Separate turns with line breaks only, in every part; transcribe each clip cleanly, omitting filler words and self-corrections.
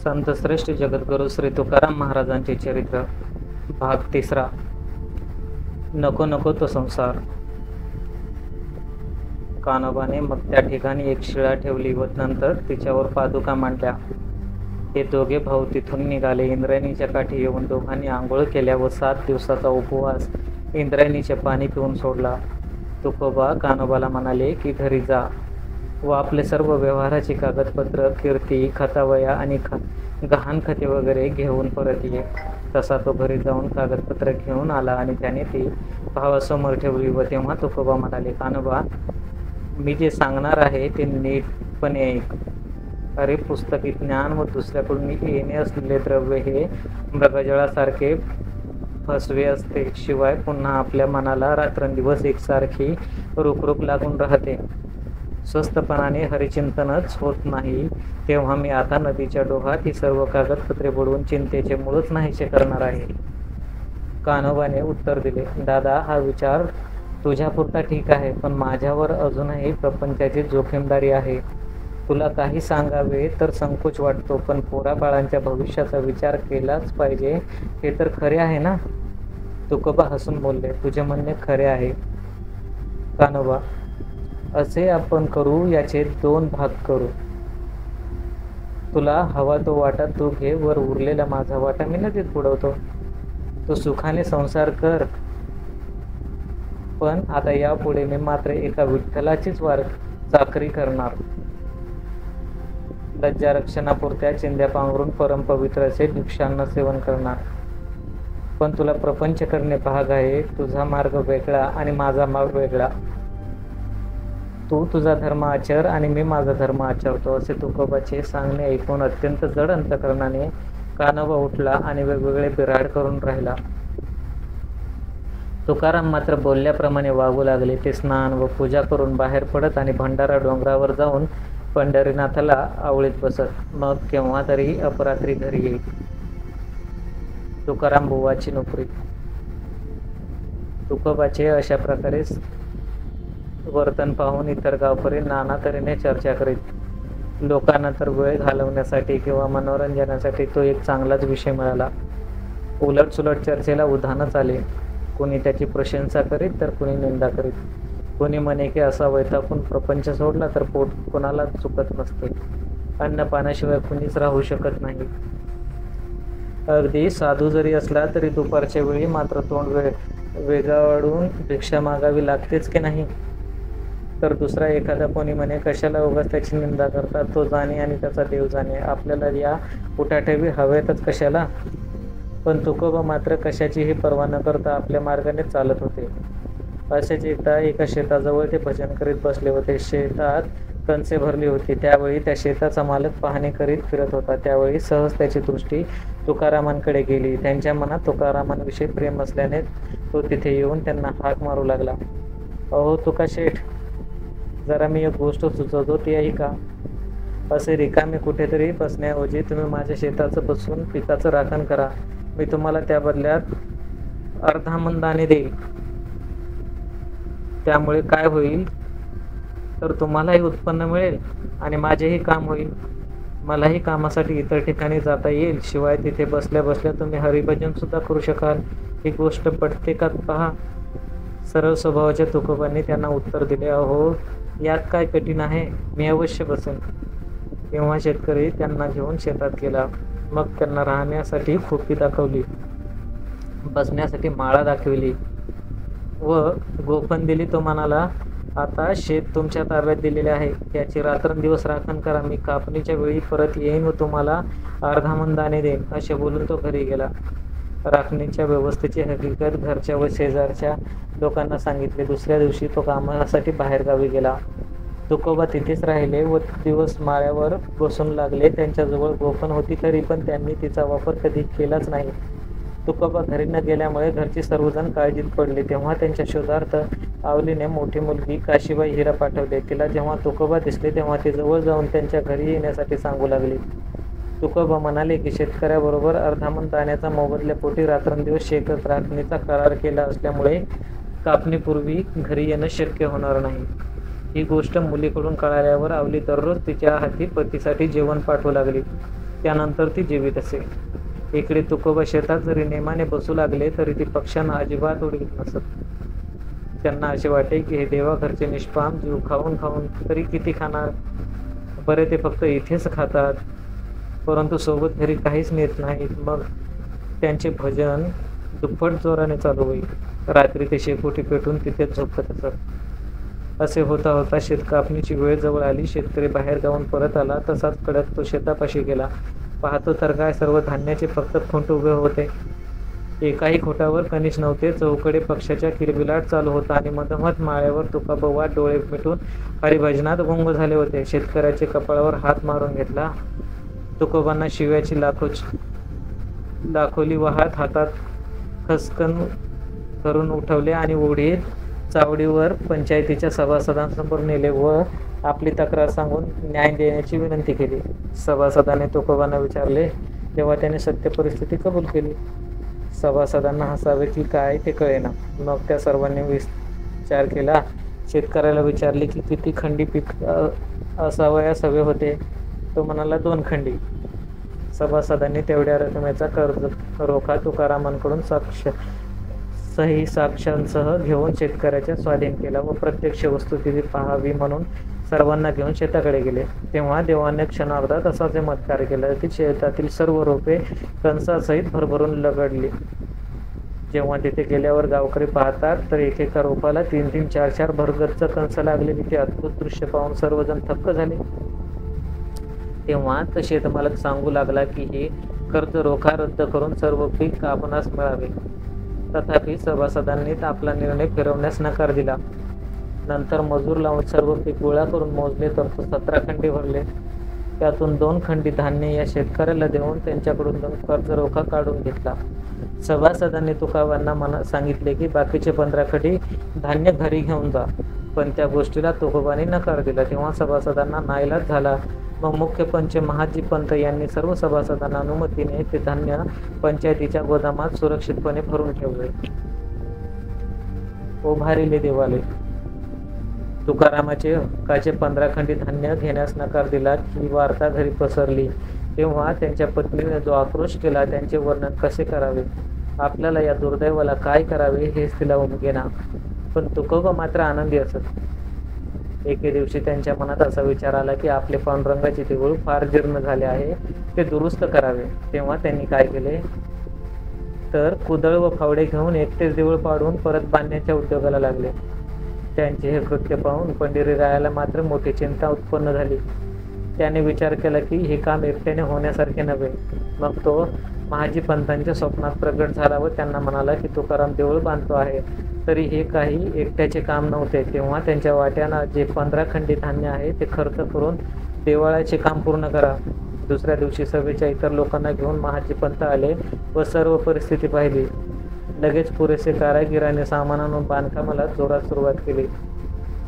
संतश्रेष्ठ जगद्गुरू श्री तुकाराम महाराजांचे चरित्र भाग 3. नको नको तो संसार. कान्होबाने मग त्या ठिकाणी एक शिळा ठेवली व नंतर तिच्यावर पादुका मांडल्या. हे दोघे भाऊ तिथून निघाले. इंद्रायणीच्या काठी येऊन दोघांनी आंघोळ केल्या व 7 दिवसाचा उपवास इंद्रायणीचे पाणी पिऊन सोडला. तुकोबा कान्होबाला म्हणाले की घरी जा व आपले सर्व व्यवहाराची कागदपत्र, कीर्ती, खतावया आणि गहाणखते वगैरे घेऊन परत ये. तसा तो घरी जाऊन कागदपत्र घेऊन आला आणि त्याने ती भावासमोर ठेवली व तेव्हा तुकोबा म्हणाले, कान्होबा, मी जे सांगणार आहे ते नीटपणे ऐक. अरे, पुस्तकी ज्ञान व दुसऱ्याकडून येणे असलेले द्रव्य हे मृगजळासारखे फसवे असते. शिवाय पुन्हा आपल्या मनाला रात्रंदिवस एकसारखी रुखरुख लागून राहते. स्वस्थपणाने हरिचिंतनच होत नाही. तेव्हा मी आता नदीच्या डोहात ही सर्व कागदपत्रे बुडवून चिंतेचे मूळच नाहीसे करणार आहे. कान्होबाने उत्तर दिले, दादा, हा विचार तुझ्यापुरता ठीक आहे, पण माझ्यावर अजूनही प्रपंचाची जोखीमदारी आहे. तुला काही सांगावे तर संकोच वाटतो, पण पोराबाळांच्या भविष्याचा विचार केलाच पाहिजे, हे तर खरे आहे ना. तुकोबा हसून बोलले, तुझे म्हणणे खरे आहे कान्होबा. असे आपण करू, याचे 2 भाग करू. तुला हवा तो वाटा तू घे, वर उरलेला माझा वाटा मी नदीत बुडवतो. तू सुखाने संसार कर, पण आता यापुढे मी मात्र एका विठ्ठलाचीच चाकरी करणार. लज्जा रक्षणापुरत्या चिंध्या पांघरून परमपवित्राचे भिक्षान्न सेवन करणार. पण तुला प्रपंच करणे भाग आहे. तुझा मार्ग वेगळा आणि माझा मार्ग वेगळा. तू तुझा धर्म आचर आणि मी माझा धर्म आचरतो. असे तुकोबाचे सांगणे ऐकून अत्यंत जड अंतकरणाने कान्होबा उठला आणि वेगवेगळे बिराड करून राहिला. तुकाराम मात्र बोलल्याप्रमाणे वागू लागले. ते स्नान व पूजा करून बाहेर पडत आणि भंडारा डोंगरावर जाऊन पंढरीनाथाला आवळीत बसत. मग केव्हा तरी अपरात्री घरी येईल. तुकाराम बुवाची नोकरी. तुकोबाचे अशा प्रकारे वर्तन पाहून इतर गावकरी नाना तऱ्हेने चर्चा करीत. लोकांना तर वेळ घालवण्यासाठी किंवा मनोरंजनासाठी तो एक चांगलाच विषय मिळाला. उलटसुलट चर्चेला उधाणच आले. कोणी त्याची प्रशंसा करीत तर कोणी निंदा करीत. कोणी म्हणे की असा वैतागून प्रपंच सोडला तर पोट कोणाला चुकत नसते. अन्न पाण्याशिवाय कुणीच राहू शकत नाही. अगदी साधू जरी असला तरी दुपारच्या वेळी मात्र तोंड वेगावून भिक्षा मागावी लागतेच की नाही. तर दुसरा एखादा कोणी म्हणे, कशाला उगाच त्याची निंदा करतात, तो जाणे आणि त्याचा देव जाणे, आपल्याला या उठाठेवी हवेतच कशाला. पण तुकोबा मात्र कशाचीही पर्वा न करता आपल्या मार्गाने चालत होते. असेच एकदा एका शेताजवळ ते भजन करीत बसले होते. शेतात कणसे भरली होती. त्यावेळी त्या शेताचा मालक पाहणी करीत फिरत होता. त्यावेळी सहज त्याची दृष्टी तुकारामांकडे गेली. त्यांच्या मनात तुकारामांविषयी प्रेम असल्याने तो तिथे येऊन त्यांना हाक मारू लागला. अहो तुका शेठ, जरा मी एक गोष्ट सुचवतो, ती ऐका. असे रिकामे कुठेतरी बसण्याऐवजी तुम्ही माझ्या शेताचं बसून पिकाचं राखण करा. मी तुम्हाला त्या बदल्यात अर्धामन दाणे देईल. त्यामुळे काय होईल तर तुम्हालाही उत्पन्न मिळेल आणि माझेही काम होईल. मलाही कामासाठी इतर ठिकाणी जाता येईल. शिवाय तिथे बसल्या बसल्या तुम्ही हरिभजन सुद्धा करू शकाल. ही गोष्ट पटते का पहा. सरळ स्वभावाच्या तुकोबांनी त्यांना उत्तर दिले, अहो, यात काय कठीण आहे, मी अवश्य बसेन. तेव्हा शेतकरी त्यांना घेऊन शेतात गेला. मग त्यांना राहण्यासाठी खोपी दाखवली, बसण्यासाठी माळा दाखविली व गोफण दिली. तो म्हणाला, आता शेत तुमच्या ताब्यात दिलेले आहे. याची रात्रंदिवस राखण करा. मी कापणीच्या वेळी परत येईन व तुम्हाला अर्धामन दाणे देईन. असे बोलून तो घरी गेला. राखणीच्या व्यवस्थेची हकीकत घरच्या व शेजारच्या लोकांना सांगितले. दुसऱ्या दिवशी तो कामासाठी बाहेरगावी गेला. तुकोबा तिथेच राहिले व दिवस माळ्यावर बसून लागले. त्यांच्याजवळ गोफण होती तरी पण त्यांनी तिचा वापर कधी केलाच नाही. तुकोबा घरी न गेल्यामुळे घरचे सर्वजण काळजीत पडले. तेव्हा त्यांच्या शोधार्थ आवलीने मोठी मुलगी काशीबाई हिरा पाठवले. तिला जेव्हा तुकोबा दिसले तेव्हा ती जवळ जाऊन त्यांच्या घरी येण्यासाठी सांगू लागली. तुकोबा म्हणाले की शेतकऱ्याबरोबर अर्धामन दाण्याचा मोबदल्यापोटी रात्रंदिवस शेतात राखणीचा करार केला असल्यामुळे कापणीपूर्वी घरी येणं शक्य होणार नाही. ही गोष्ट मुलीकडून कळाल्यावर आवली दररोज तिच्या हाती पतीसाठी जेवण पाठवू लागली. त्यानंतर ती जीवित असे. इकडे तुकोबा शेतात जरी नेमाने बसू लागले तरी ती पक्ष्यांना अजिबात उडीत नसत. त्यांना असे वाटे की हे देवाघरचे निष्पाम जीव खाऊन खाऊन तरी किती खाणार, बरे ते फक्त इथेच खातात, परंतु सोबत घरी काहीच नेत नाहीत. मग त्यांचे भजन दुप्पट जोराने चालू होईल. रात्री ते शेकोटी पेटून तिथेच झोपत असत. असे होता होता शेत कापणीची वेळ जवळ आली. शेतकरी बाहेर जाऊन परत आला. तसाच कडक तो शेतापाशी गेला. पाहतो तर काय, सर्व धान्याचे फक्त खोंट उभे होते. एकाही खोटावर कणीस नव्हते. चौकडे पक्षाच्या किलबिलाट चालू होता आणि मधोमध माळ्यावर तुकोबा डोळे मिटून हरिभजनात गुंग झाले होते. शेतकऱ्याचे कपाळावर हात मारून घेतला. तुकोबांना शिव्याची लाखोली वाहत हातात खसकन करून उठवले आणि ओढीत चावडीवर पंचायतीच्या सभासदांसमोर नेले व आपली तक्रार सांगून न्याय देण्याची विनंती केली. सभासदांनी तुकोबांना विचारले तेव्हा त्याने सत्य परिस्थिती कबूल केली. सभासदांना हसावे की काय ते कळेना. मग त्या सर्वांनी विचार केला. शेतकऱ्याला विचारले की किती खंडी पीक असावयास हवे होते. तो म्हणाला 2 खंडी. सभासदांनी तेवढ्या रकमेचा कर्ज रोखा तुकारामांकडून सही साक्षांसह घेऊन शेतकऱ्याच्या स्वाधीन केला व प्रत्यक्ष वस्तुस्थिती पाहावी म्हणून सर्वांना घेऊन शेताकडे गेले. तेव्हा देवाने क्षणार्धात असा चमत्कार केला की शेतातील सर्व रोपे कणसासहित भरभरून लगडली. जेव्हा तिथे गेल्यावर गावकरी पाहतात तर एकेका रोपाला 3-3, 4-4 भरगच्च कणस लागलेली. ते अद्भुत दृश्य पाहून सर्वजण थक्क झाले. तेव्हा शेतमालक सांगू लागला की हे कर्ज रोखा रद्द करून सर्व पीक आपणास मिळावे. तथापि सभासदांनी आपला निर्णय फिरवण्यास नकार दिला. नंतर मजूर लावून सर्व पीक गोळा करून मोजले तर तो 17 खंडी भरले. त्यातून 2 खंडी धान्य या शेतकऱ्याला देऊन त्यांच्याकडून कर्ज रोखा काढून घेतला. सभासदांनी तुकोबांना सांगितले की बाकीचे 15 खंडी धान्य घरी घेऊन जा, पण त्या गोष्टीला तुकोबांनी नकार दिला. तेव्हा सभासदांना नाईलाज झाला. मग मुख्य पंच महाजी पंत यांनी सर्व सभासदांना अनुमतीने ते धान्य पंचायतीच्या गोदामात सुरक्षितपणे भरून ठेवले. उभारिले देवालय. तुकारामाचे हक्काचे 15 खंडी धान्य घेण्यास नकार दिला ही वार्ता घरी पसरली. तेव्हा त्यांच्या पत्नीने जो आक्रोश केला त्यांचे वर्णन कसे करावे. आपल्याला या दुर्दैवाला काय करावे हेच तिला उमगेना. पण तुकोबा मात्र आनंदी असत. एके दिवशी त्यांच्या मनात असा विचार आला की आपले पांडुरंगाचे देऊळ फार जीर्ण झाले आहे, ते दुरुस्त करावे. तेव्हा त्यांनी काय केले तर कुदळ व फावडे घेऊन एकटेच देऊळ पाडून परत बांधण्याच्या उद्योगाला लागले. त्यांचे हे कृत्य पाहून पंढरीरायाला मात्र मोठी चिंता उत्पन्न झाली. त्याने विचार केला की हे काम एकट्याने होण्यासारखे नव्हे. मग तो महाजी पंतांच्या स्वप्नात प्रगट झाला व त्यांना म्हणाला की तुकाराम देऊळ बांधतो आहे, तरी हे काही एकट्याचे काम नव्हते. तेव्हा त्यांच्या वाट्यानं जे 15 खंडी धान्य आहे ते खर्च करून देवाळाचे काम पूर्ण करा. दुसऱ्या दिवशी सभेच्या इतर लोकांना घेऊन महाजी पंत आले व सर्व परिस्थिती पाहिली. लगेच पुरेसे कारागिराने सामान आणून बांधकामाला जोरात सुरुवात केली.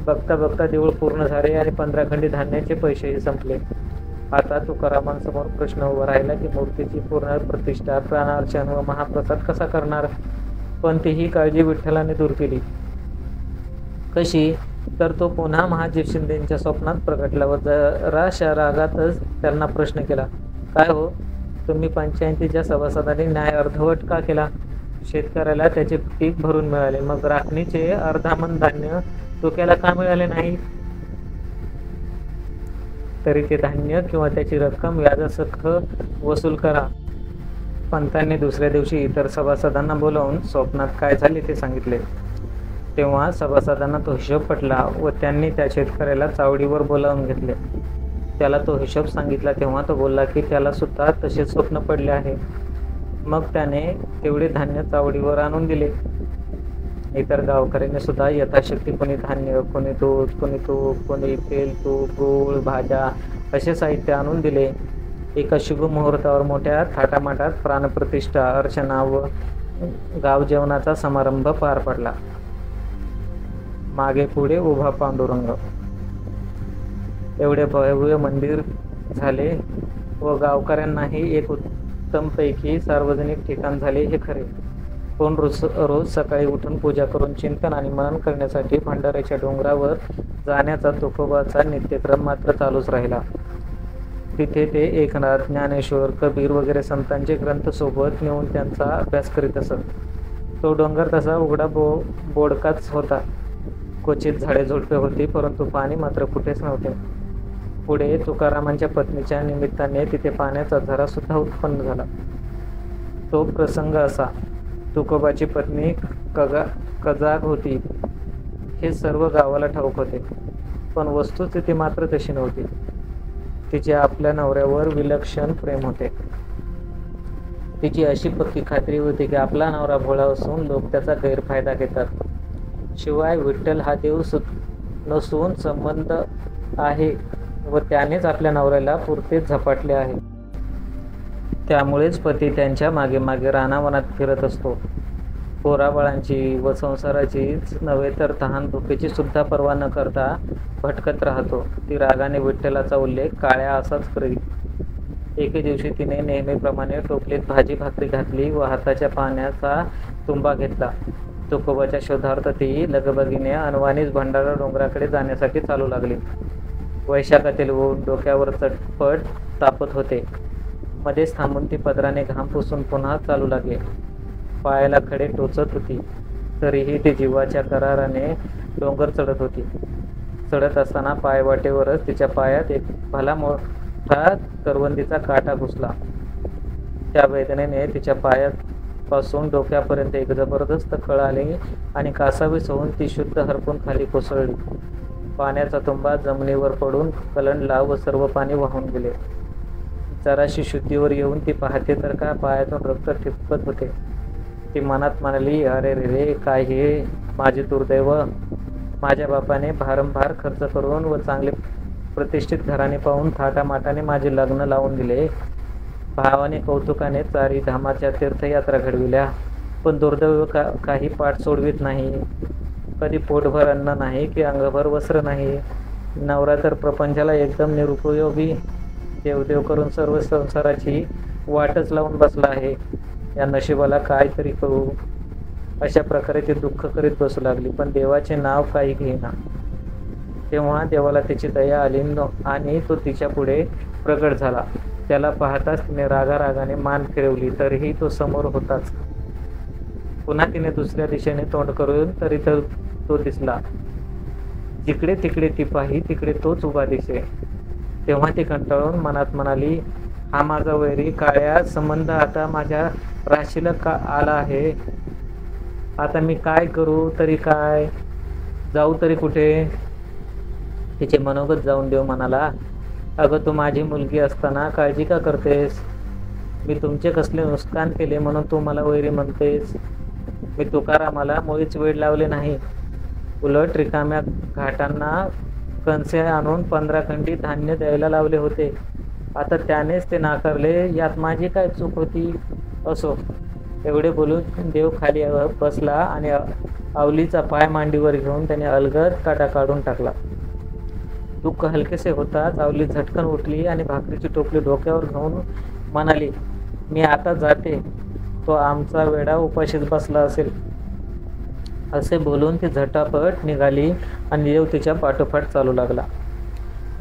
बघता बघता देऊळ पूर्ण झाले आणि 15 खंडी धान्याचे पैसेही संपले. आता तुकारामांसमोर प्रश्न उभा राहिला की मूर्तीची पूर्ण प्रतिष्ठा, प्राणार्चन व महाप्रसाद कसा करणार. पण तीही काळजी विठ्ठलाने दूर केली. कशी तर तो पुन्हा महाजी शिंदेच्या स्वप्नात प्रगटला व जराशा रागातच त्यांना प्रश्न केला, काय हो, तुम्ही पंचायतीच्या सभासदांनी न्याय अर्धवट का केला. शेतकऱ्याला त्याचे पीक भरून मिळाले, मग राखणीचे अर्धामन धान्य तुक्याला का मिळाले नाही. तरी ते धान्य किंवा त्याची रक्कम व्याजासह वसूल करा. पंतांनी दुसऱ्या दिवशी इतर सभासदांना बोलावून स्वप्नात काय झाले ते सांगितले. तेव्हा सभासदांना तो हिशोब पटला व त्यांनी त्या शेतकऱ्याला चावडीवर बोलावून घेतले. त्याला तो हिशोब सांगितला. तेव्हा तो बोलला की त्याला सुद्धा तसे स्वप्न पडले आहे. मग त्याने तेवढे धान्य चावडीवर आणून दिले. इतर गावकऱ्यांनी सुद्धा यथाशक्ती कोणी धान्य, कोणी दूध, कोणी तूप, कोणी तेल, तूप, गूळ, भाज्या असे साहित्य आणून दिले. एका शुभ मुहूर्तावर मोठ्या थाटामाटात प्राणप्रतिष्ठा, अर्चना व गाव जेवणाचा समारंभ पार पडला. मागे पुढे उभा पांडुरंग. एवढे भव्य मंदिर झाले व गावकऱ्यांनाही एक उत्तमपैकी सार्वजनिक ठिकाण झाले हे खरे. पण रोज सकाळी उठून पूजा करून चिंतन आणि मनन करण्यासाठी भंडाऱ्याच्या डोंगरावर जाण्याचा तुकोबाचा नित्यक्रम मात्र चालूच राहिला. तिथे ते एकनाथ, ज्ञानेश्वर, कबीर वगैरे संतांचे ग्रंथ सोबत नेऊन त्यांचा अभ्यास करीत असत. तो डोंगर तसा उघडा बोडकाच होता. क्वचित झाडे झुडपे होती, परंतु पाणी मात्र कुठेच नव्हते. पुढे तुकारामांच्या पत्नीच्या निमित्ताने तिथे पाण्याचा झरा सुद्धा उत्पन्न झाला. तो प्रसंग असा: तुकोबाची पत्नी कजाग होती हे सर्व गावाला ठाऊक होते, पण वस्तुस्थिती मात्र तशी नव्हती. तिचे आपल्या नवऱ्यावर विलक्षण प्रेम होते. तिची अशी पक्की खात्री होती की आपला नवरा भोळा असून लोक त्याचा गैरफायदा घेतात. शिवाय विठ्ठल हा देव नसून संबंध आहे व त्यानेच आपल्या नवऱ्याला पुरते झपाटले आहे. त्यामुळेच पती त्यांच्या मागे मागे रानावनात फिरत असतो. पोराबाळांची व संसाराचीच नव्हे तर तहान भुकेची सुद्धा पर्वा न करता भटकत राहतो. ती रागाने विठ्ठलाचा उल्लेख काळ्या असाच करी. एके दिवशी तिने नेहमीप्रमाणे टोपलीत भाजी भाकरी घातली व हाताच्या पाण्याचा तुंबा घेतला. तुकोबाच्या शोधार्थ ती लगबगीने अनवाणीच भंडारा डोंगराकडे जाण्यासाठी चालू लागली. वैशाखातील ऊन डोक्यावर चटपट तापत होते. मध्येच थांबून ती पदराने घाम पुसून पुन्हा चालू लागली. पायाला खडे टोचत होती, तरीही ती जीवाच्या कराराने डोंगर चढत होती. चढत असताना पायवाटेवरच तिच्या पायात एक भला मोठा करवंदीचा काटा घुसला. त्या वेदनेने तिच्या पायापासून डोक्यापर्यंत एक जबरदस्त कळ आली आणि कासावीस होऊन ती शुद्ध हरपून खाली कोसळली. पाण्याचा तुंबा जमिनीवर पडून कलंडला व सर्व पाणी वाहून गेले. जराशी शुद्धीवर येऊन ती पाहते तर का पायातून रक्त ठिपकत होते. ती मनात म्हणाली, अरे रे, काय हे माझे दुर्दैव. माझ्या बापाने भारंभार खर्च करून व चांगले प्रतिष्ठित घराणे पाहून थाटामाटाने माझे लग्न लावून दिले. भावाने कौतुकाने चारी धामाच्या तीर्थयात्रा घडविल्या, पण दुर्दैव काही पाठ सोडवित नाही. कधी पोटभर अन्न नाही की अंगभर वस्त्र नाही. नवरा तर प्रपंचाला एकदम निरुपयोगी. देवदेव करून सर्व संसाराची वाटच लावून बसला आहे. या नशिबाला काय तरी करू. अशा प्रकारे ती दुःख करीत बसू लागली, पण देवाचे नाव काही घेईना. तेव्हा देवाला तिची दया आली आणि तो तिच्या पुढे प्रगट झाला. त्याला पाहताच तिने रागारागाने मान फिरवली, तरीही तो समोर होताच. पुन्हा तिने दुसऱ्या दिशेने तोंड करून तरी तो दिसला. जिकडे तिकडे ती पाही तिकडे तोच उभा दिसे. तेव्हा ती कंटाळून मनात म्हणाली, हा माझा वैरी काळ्या संबंध आता माझ्या राशीला का आला आहे. आता मी काय करू तरी काय, जाऊ तरी कुठे. तिचे मनोगत जाऊन देव म्हणाला, अगं तू माझी मुलगी असताना काळजी का करतेस. मी तुमचे कसले नुकसान केले म्हणून तू मला वैरी म्हणतेस. मी तुकारामाला मुळीच वेळ लावले नाही. उलट रिकाम्या घाटांना कणसे आणून 15 खंडी धान्य द्यायला लावले होते. आता त्यानेच ते नाकारले, यात माझी काय चूक होती. असो. एवढे बोलून देव खाली बसला आणि आवलीचा पाय मांडीवर घेऊन त्याने अलगद काटा काढून टाकला. दुःख हलकेसे होताच आवली झटकन उठली आणि भाकरीची टोपली डोक्यावर घेऊन म्हणाली, मी आता जाते. तो आमचा वेडा उपाशीच बसला असेल. असे बोलून ती झटापट निघाली आणि देव तिच्या पाठोपाठ चालू लागला.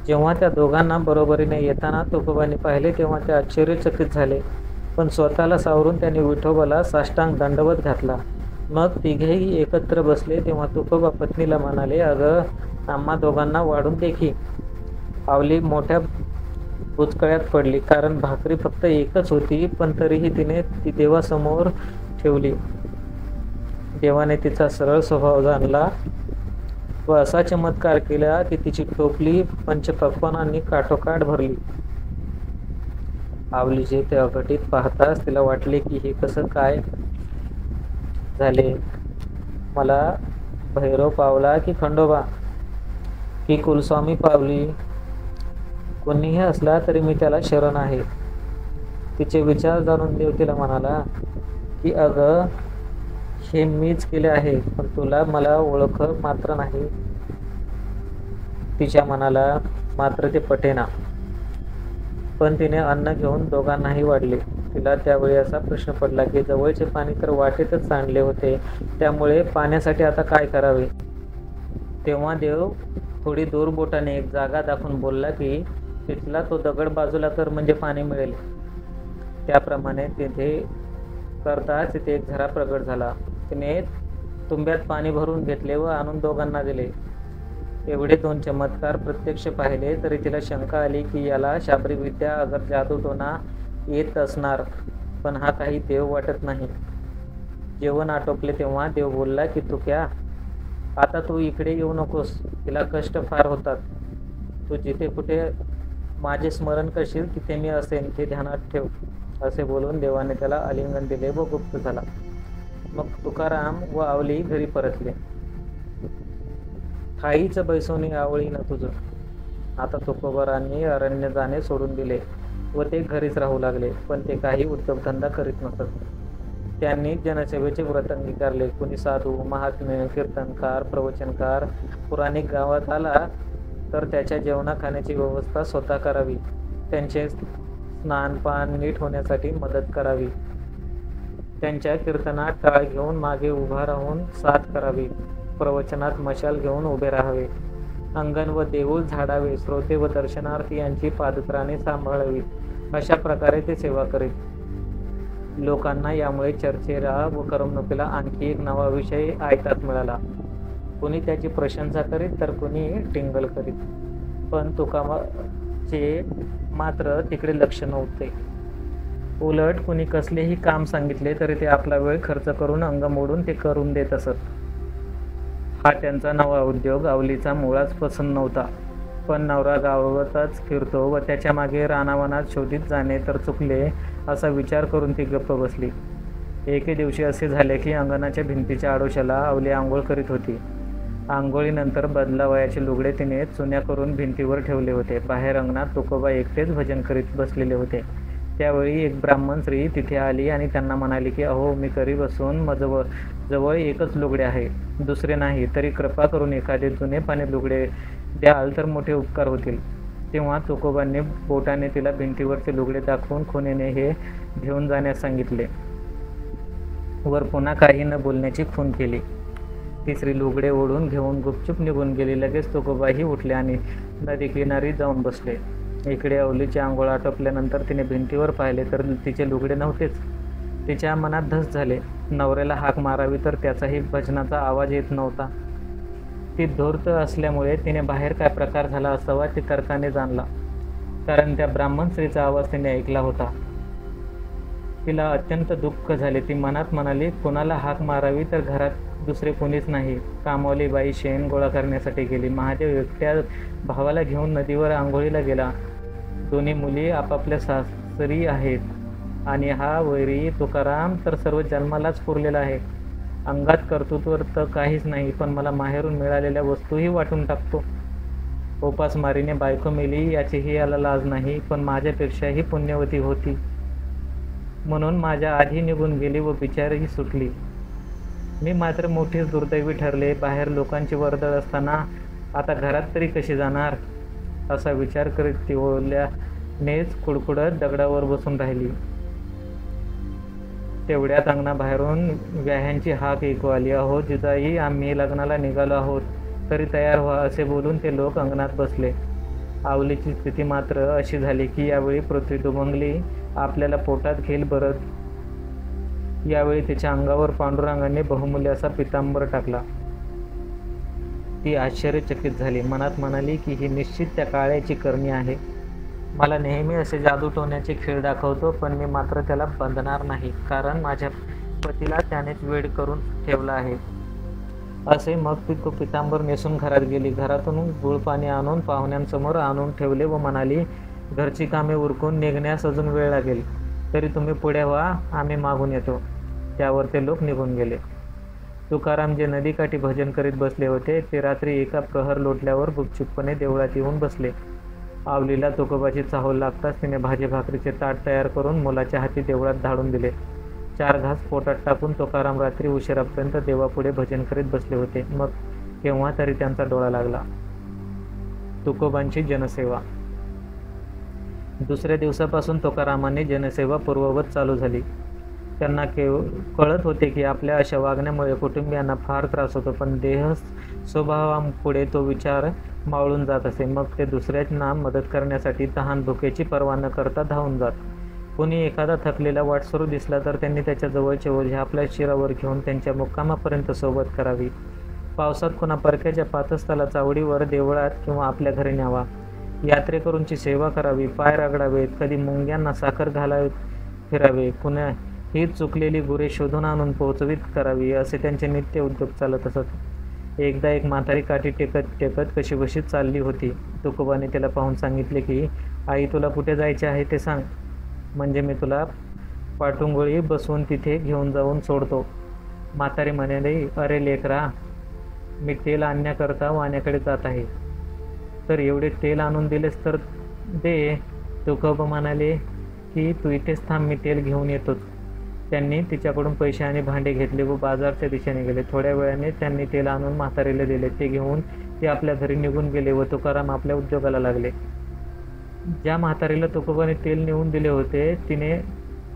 जेव्हा त्या दोघांना बरोबरीने येताना तुकोबांनी पाहिले तेव्हा ते आश्चर्यचकित झाले, पण स्वतःला सावरून त्यांनी विठोबाला साष्टांग दंडवत घातला. मग तिघेही एकत्र बसले तेव्हा तुकोबा पत्नीला म्हणाले, अगं आम्हा दोघांना वाढून देखी. आवली मोठ्या बुचकळ्यात पडली, कारण भाकरी फक्त एकच होती, पण तरीही तिने ती देवासमोर ठेवली. देवाने तिचा सरळ स्वभाव जाणला व असा चमत्कार केला की तिची टोपली पंचपक्वानांनी काठोकाठ भरली. आवलीचे ते अघटित पाहताच तिला वाटले की हे कसं काय झाले. मला भैरव पावला की खंडोबा की कुलस्वामी पावली, कोणीही असला तरी मी त्याला शरण आहे. तिचे विचार जाणून देव तिला म्हणाला की अगं हे मीच केले आहे, पण तुला मला ओळख मात्र नाही. तिच्या मनाला मात्र ते पटेना, पण तिने अन्न घेऊन दोघांनाही वाढले. तिला त्यावेळी असा प्रश्न पडला की जवळचे पाणी तर वाटेतच सांडले होते, त्यामुळे पाण्यासाठी आता काय करावे. तेव्हा देव थोडी दूर बोटाने एक जागा दाखवून बोलला की तिथला तो दगड बाजूला कर म्हणजे पाणी मिळेल. त्याप्रमाणे तिथे करताच तिथे एक झरा प्रगट झाला. तिने तुंब्यात पाणी भरून घेतले व आणून दोघांना दिले. एवढे 2 चमत्कार प्रत्यक्ष पाहिले तरी तिला शंका आली की याला शाब्री विद्या अगर जादूटोणा येत असणार, पण हा काही देव वाटत नाही. जेवण आटोपले तेव्हा देव बोलला की तुक्या, आता तू इकडे येऊ नकोस, तिला कष्ट फार होतात. तू जिथे कुठे माझे स्मरण करशील तिथे मी असेन ते ध्यानात ठेव. असे बोलून देवाने त्याला आलिंगन दिले व गुप्त झाला. मग तुकाराम व आवली घरी परतले. ठाईच बैसोनी आवळी न तुझं. आता तुकोबारांनी अरण्य जाणे सोडून दिले व ते घरीच राहू लागले. पण ते काही उद्योगधंदा करीत नसत. त्यांनी जनसेवेचे व्रत अंगीकारले. कुणी साधू, महात्मे, कीर्तनकार, प्रवचनकार पुराणिक गावात आला तर त्याच्या जेवणा खाण्याची व्यवस्था स्वतः करावी. त्यांचे स्नानपान नीट होण्यासाठी मदत करावी. त्यांच्या कीर्तनात टाळ घेऊन मागे उभा राहून साथ करावी. प्रवचनात मशाल घेऊन उभे राहावे. अंगण व देऊळ झाडावे. श्रोते व दर्शनार्थी यांची पादत्राणे सांभाळावी. अशा प्रकारे ते सेवा करीत. लोकांना यामुळे चर्चेला व करमणुकीला आणखी एक नवा विषय ऐतात मिळाला. कुणी त्याची प्रशंसा करीत तर कुणी टिंगल करीत. पण तुकाचे मात्र तिकडे लक्ष नव्हते. उलट कुणी कसलेही काम सांगितले तरी ते आपला वेळ खर्च करून अंग मोडून ते करून देत असत. हा त्यांचा नवा उद्योग आवलीचा मुळाच पसंत नव्हता. पण नवरा गावातच फिरतो व त्याच्या मागे रानावनात शोधित जाणे तर चुकले असा विचार करून ती गप्प बसली. एके दिवशी असे झाले की अंगणाच्या भिंतीच्या आडोशाला आवली आंघोळ करीत होती. आंघोळीनंतर बदलावयाचे लुगडे तिने चुन्या करून भिंतीवर ठेवले होते. बाहेर अंगणात तुकोबा एकटेच भजन करीत बसलेले होते. त्यावेळी एक ब्राह्मण स्त्री तिथे आली आणि त्यांना म्हणाली की अहो, मी करी बसून जवळ एकच लुगडे आहे, दुसरे नाही. तरी कृपा करून एखादे जुने पाने लुगडे द्याल तर मोठे उपकार होतील. तेव्हा तुकोबांनी बोटाने तिला भिंतीवरचे लुगडे दाखवून खुणेने हे घेऊन जाण्यास सांगितले. वर पुन्हा काही न बोलण्याची खूण केली. ती स्त्री लुगडे ओढून घेऊन गुपचूप निघून गेली. लगेच तुकोबाही उठले आणि नदी किनारी जाऊन बसले. इकडे आवलीची आंघोळ आटोपल्यानंतर तिने भिंतीवर पाहिले तर तिचे लुगडे नव्हतेच. तिच्या मनात धस झाले. नवऱ्याला हाक मारावी तर त्याचाही भजनाचा आवाज येत नव्हता. ती धूर्त असल्यामुळे तिने बाहेर काय प्रकार झाला असावा ती तर्काने जाणला, कारण त्या ब्राह्मण स्त्रीचा आवाज तिने ऐकला होता. तिला अत्यंत दुःख झाले. ती मनात म्हणाली, कोणाला हाक मारावी तर घरात दुसरे कोणीच नाही. कामवाली बाई शेण गोळा करण्यासाठी गेली. महादेव एकट्या भावाला घेऊन नदीवर आंघोळीला गेला. दोन्ही मुली आपापल्या सासरी आहेत आणि हा वैरी तुकाराम तर सर्व जन्मालाच पुरलेला आहे. अंगात कर्तृत्व तर काहीच नाही, पण मला माहेरून मिळालेल्या वस्तूही वाटून टाकतो. उपासमारीने बायको मेली याचीही याला लाज नाही, पण माझ्यापेक्षाही पुण्यवती होती म्हणून माझ्या आधी निघून गेली व बिचारीही सुटली. मी मात्र मोठीच दुर्दैवी ठरले. बाहेर लोकांची वर्दळ असताना आता घरात तरी कशी जाणार असा विचार करीत ती ओल्यानेच कुडकुडत दगडावर बसून राहिली. तेवढ्यात अंगणाबाहेरून व्याह्यांची हाक ऐकू आली. अहो जिजाई, आम्ही लग्नाला निघालो आहोत, तरी तयार व्हा असे बोलून ते लोक अंगणात बसले. आवलीची स्थिती मात्र अशी झाली की यावेळी पृथ्वी दुभंगली आपल्याला पोटात घेईल बरं. यावेळी तिच्या अंगावर पांडुरंगाने बहुमूल्य असा पितांबर टाकला. ती आश्चर्यचकित झाली. मनात म्हणाली की ही निश्चित त्या काळ्याची करणी आहे. मला नेहमी असे जादूटोण्याचे खेळ दाखवतो, पण मी मात्र त्याला बंधणार नाही, कारण माझ्या पतीला त्यानेच वेड करून ठेवला आहे. असे मग ती तो पितांबर नेसून घरात गेली. घरातून गुळपाणी आणून पाहुण्यांसमोर आणून ठेवले व म्हणाली, घरची कामे उरकून निघण्यास अजून वेळ लागेल, तरी तुम्ही पुढे व्हा, आम्ही मागून येतो. त्यावर ते लोक निघून गेले. तुकाराम जे नदीकाठी भजन करीत बसले होते ते रात्री एका प्रहर लोटल्यावर गुपचूपपणे देवळात येऊन बसले. आवलीला तुकोबाची चाहूल लागताच तिने भाजी भाकरीचे ताट तयार करून मुलाच्या हाती देवळात धाडून दिले. 4 घास पोटात टाकून तुकाराम रात्री उशिरापर्यंत देवापुढे भजन करीत बसले होते. मग केव्हा तरी त्यांचा डोळा लागला. तुकोबांची जनसेवा. दुसऱ्या दिवसापासून तुकारामांनी जनसेवा पूर्ववत चालू झाली. त्यांना कळत होते की आपल्या अशा वागण्यामुळे कुटुंबियांना फार त्रास होतो, पण देह स्वभावापुढे तो विचार मावळून जात असे. मग ते दुसऱ्यांना मदत करण्यासाठी तहान भुकेची पर्वा न करता धावून जात. कोणी एखादा थकलेला वाटसरू दिसला तर त्यांनी त्याच्या जवळचे ओझे आपल्या शिरावर घेऊन त्यांच्या मुक्कामापर्यंत सोबत करावी. पावसात कोणा परक्याच्या पातस्थळाला चावडीवर, देवळात किंवा आपल्या घरी न्यावा. यात्रेकरूंची सेवा करावी, पाय रगडावेत, कधी मुंग्यांना साखर घालावीत फिरावे, कुणा ही चुकलेली गुरे शोधून आणून पोहोचवीत करावी, असे त्यांचे नित्य उद्योग चालत असत. एकदा एक म्हातारी काठी टेकत टेकत कशीबशीत चालली होती. तुकोबाने तिला पाहून सांगितले की, आई, तुला कुठे जायचे आहे ते सांग, म्हणजे मी तुला पाटुंगळी बसवून तिथे घेऊन जाऊन सोडतो. म्हातारी म्हणाली, अरे लेकरा, मी तेल आणण्याकरता वाण्याकडे जात आहे. तर एवढे तेल आणून दिलेस तर दे. तुकोबा म्हणाले की, तू इथेच थांब, मी तेल घेऊन येतोच. त्यांनी तिच्याकडून पैसे आणि भांडे घेतले व बाजारच्या दिशेने गेले. थोड्या वेळाने त्यांनी तेल आणून म्हातारीला दिले. ते घेऊन ते आपल्या घरी निघून गेले व तुकाराम आपल्या उद्योगाला लागले. ज्या म्हातारीला तुकोबाने तेल नेऊन दिले होते तिने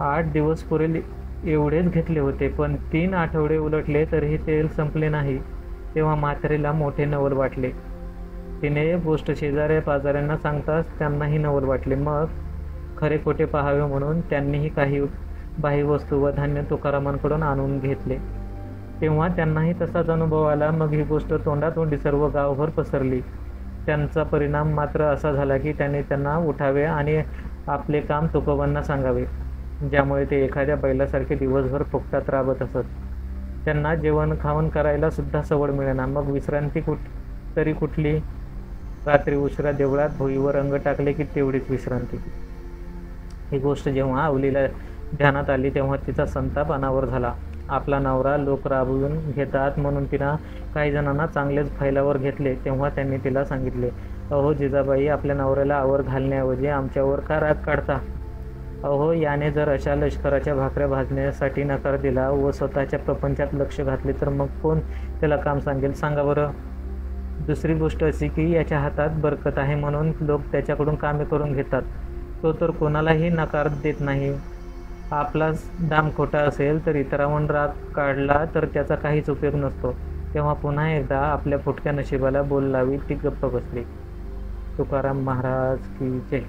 8 दिवस पुरेल एवढेच घेतले होते, पण 3 आठवडे उलटले तरीही तेल संपले नाही. तेव्हा म्हातारीला मोठे नवल वाटले. तिने गोष्ट शेजाऱ्या पाजाऱ्यांना सांगताच त्यांनाही नवल वाटले. मग खरे खोटे पाहावे म्हणून त्यांनीही काही बाही वस्तू व धान्य तुकारामांकडून आणून घेतले. तेव्हा त्यांनाही तसाच अनुभव आला. मग ही गोष्ट तोंडातोंडी सर्व गावभर पसरली. त्यांचा परिणाम मात्र असा झाला की त्यांना उठावे आणि आपले काम तुकोबांना सांगावे, ज्यामुळे ते एखाद्या बैलासारखे दिवसभर फुकटात राबत असत. त्यांना जेवण खावण करायला सुद्धा सवड मिळेना. मग विश्रांती तरी कुठली? रात्री उशिरा देवळात भुईवर अंग टाकले की तेवढीच विश्रांती. ही गोष्ट जेव्हा अवलीला ध्यानात आली तेव्हा तिचा संताप अनावर झाला. आपला नवरा लोक राबवून घेतात म्हणून तिनं काही जणांना चांगलेच फैलावर घेतले. तेव्हा त्यांनी तिला सांगितले, अहो जिजाबाई, आपल्या नवऱ्याला आवर घालण्याऐवजी आमच्यावर का राग काढता? अहो, याने जर अशा लष्कराच्या भाकऱ्या भाजण्यासाठी नकार दिला व स्वतःच्या प्रपंचात लक्ष घातले तर मग कोण त्याला काम सांगेल, सांगा बरं. दुसरी गोष्ट अशी की याच्या हातात बरकत आहे म्हणून लोक त्याच्याकडून कामे करून घेतात. तो तर कोणालाही नकार देत नाही. आपलाच दाम खोटा असेल तर इतरांवर राग काढला तर त्याचा काहीच उपयोग नसतो. तेव्हा पुन्हा एकदा आपल्या फुटक्या नशिबाला बोल लावी ती गप्प बसली. तुकाराम महाराज की जय.